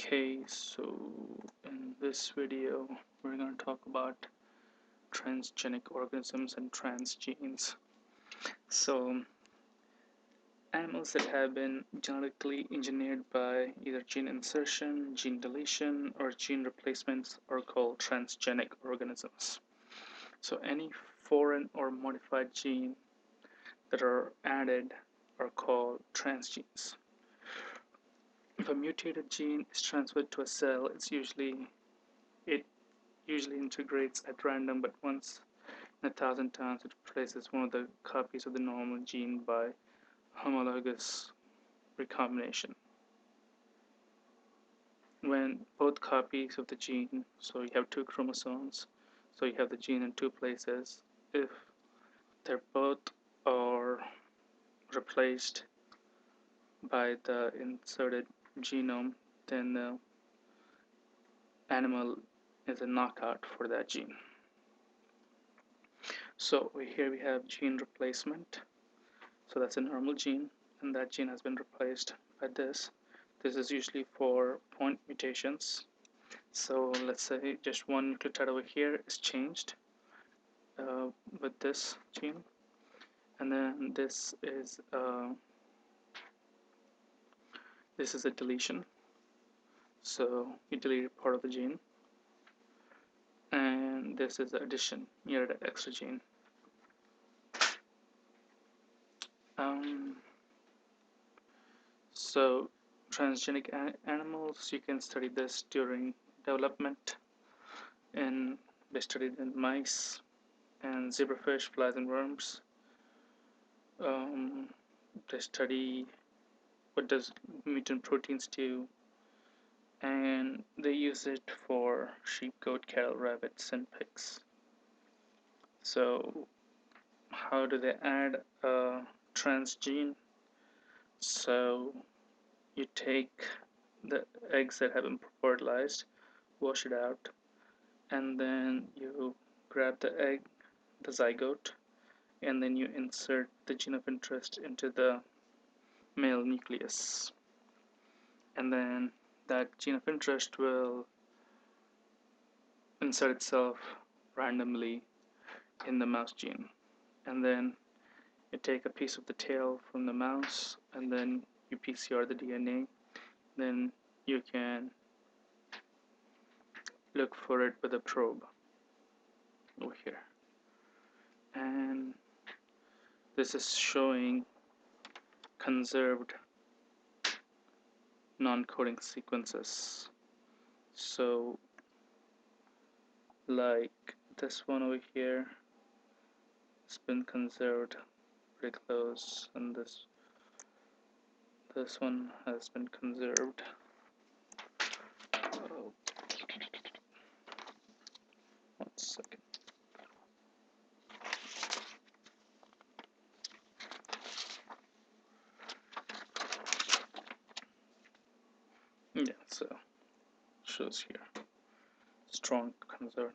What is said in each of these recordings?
Okay, so in this video, we're going to talk about transgenic organisms and transgenes. So, animals that have been genetically engineered by either gene insertion, gene deletion, or gene replacements are called transgenic organisms. So, any foreign or modified gene that are added are called transgenes. If a mutated gene is transferred to a cell, it usually integrates at random, but once in 1,000 times it replaces one of the copies of the normal gene by homologous recombination. When both copies of the gene, so you have two chromosomes, so you have the gene in two places, if they're both are replaced by the inserted genome, then the animal is a knockout for that gene. So here we have gene replacement. So that's a normal gene, and that gene has been replaced by this. This is usually for point mutations. So let's say just one nucleotide over here is changed with this gene, and then this is a deletion. So you deleted part of the gene, and this is the addition. You added an extra gene. So transgenic animals, you can study this during development, and they studied in mice and zebrafish, flies, and worms. They study what does mutant proteins do, and they use it for sheep, goat, cattle, rabbits, and pigs. So how do they add a transgene? So you take the eggs that have been fertilized, wash it out, and then you grab the egg, the zygote, and then you insert the gene of interest into the male nucleus, and then that gene of interest will insert itself randomly in the mouse gene, and then you take a piece of the tail from the mouse, and then you PCR the DNA. Then you can look for it with a probe over here, and this is showing conserved non-coding sequences. So like this one over here has been conserved pretty close, and this one has been conserved. Oh, 1 second. Yeah, so shows here strong conserved.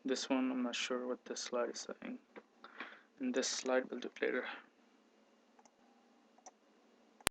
This one I'm not sure what this slide is saying, and this slide we'll do later.